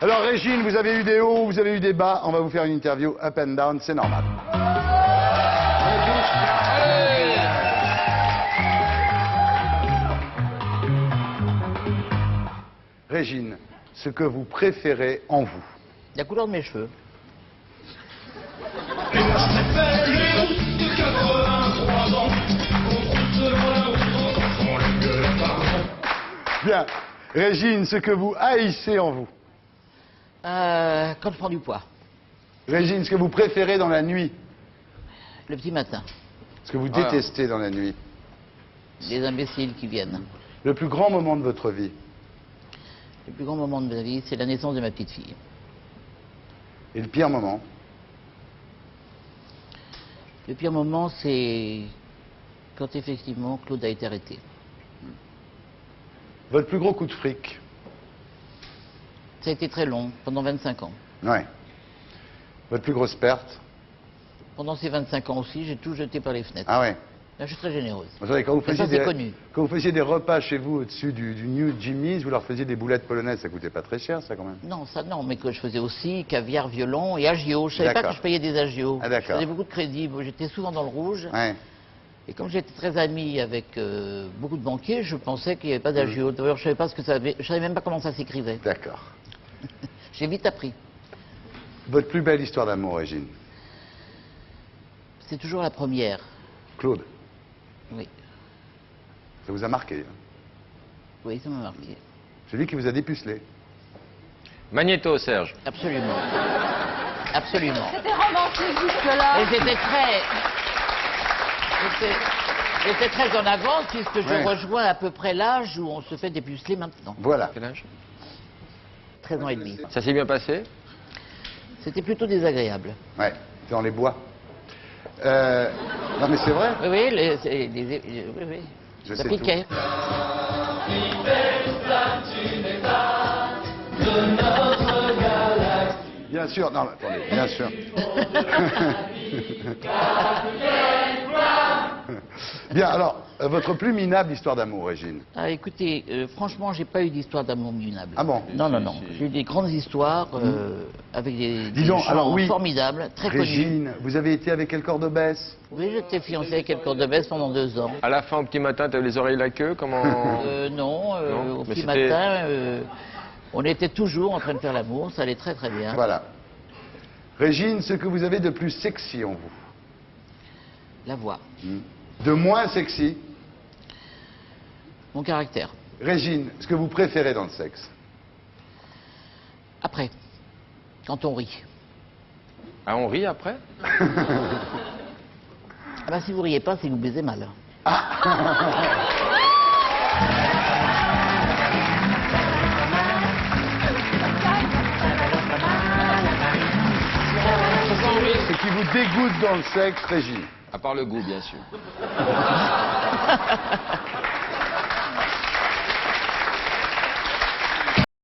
Alors Régine, vous avez eu des hauts, vous avez eu des bas. On va vous faire une interview up and down, c'est normal. Régine, ce que vous préférez en vous. La couleur de mes cheveux. Bien. Régine, ce que vous haïssez en vous. Quand je prends du poids. Régine, ce que vous préférez dans la nuit. Le petit matin. Ce que vous détestez dans la nuit. Les imbéciles qui viennent. Le plus grand moment de votre vie. Le plus grand moment de ma vie, c'est la naissance de ma petite fille. Et le pire moment. Le pire moment, c'est quand effectivement Claude a été arrêté. Votre plus gros coup de fric. Ça a été très long, pendant 25 ans. Ouais. Votre plus grosse perte. Pendant ces 25 ans aussi, j'ai tout jeté par les fenêtres. Ah ouais. Là, je suis très généreuse. Vous savez, quand vous Mais ça, faisiez c'est connu. quand vous faisiez des repas chez vous au-dessus du New Jimmy's, vous leur faisiez des boulettes polonaises, ça coûtait pas très cher, ça, quand même. Non, ça non, mais que je faisais aussi caviar, violon et agio. Je savais pas D'accord. que je payais des agios. Ah, d'accord. Je faisais beaucoup de crédits. Moi, j'étais souvent dans le rouge. Ouais. Et comme j'étais très ami avec beaucoup de banquiers, je pensais qu'il n'y avait pas d'agio. D'ailleurs, je savais pas ce que ça avait. Je savais même pas comment ça s'écrivait. D'accord. J'ai vite appris. Votre plus belle histoire d'amour, Régine. C'est toujours la première. Claude, Oui. ça vous a marqué. Hein. Oui, ça m'a marqué. Celui qui vous a dépucelé. Magnéto, Serge. Absolument. Absolument. C'était romantique jusque-là. Et j'étais très en avance puisque je Ouais. rejoins à peu près l'âge où on se fait dépuceler maintenant. Voilà. Quel âge? 13 ans et demi. Ça s'est bien passé? C'était plutôt désagréable. Ouais, dans les bois. Non, mais c'est vrai. Oui, oui, oui, oui. Je Ça sais piquait. Bien sûr, non, mais attendez, bien sûr. Bien, alors, votre plus minable histoire d'amour, Régine. Ah, écoutez, franchement, j'ai pas eu d'histoire d'amour minable. Ah bon? Non, non, non. J'ai eu des grandes histoires avec des Dis donc, gens alors oui. formidables, très connus. Régine, vous avez été avec quel cordobès? Oui, j'étais fiancée avec El Cordobès pendant 2 ans. À la fin, au petit matin, t'avais les oreilles la queue? Comment? Non, Non, au mais petit c'était- matin, on était toujours en train de faire l'amour, ça allait très très bien. Voilà. Régine, ce que vous avez de plus sexy en vous. La voix, De moins sexy. mon caractère. Régine, ce que vous préférez dans le sexe. Après, quand on rit. Ah, on rit après? Ah bah si vous riez pas, c'est que vous baisez mal. Ce qui vous dégoûte dans le sexe, Régine. À part le goût, bien sûr.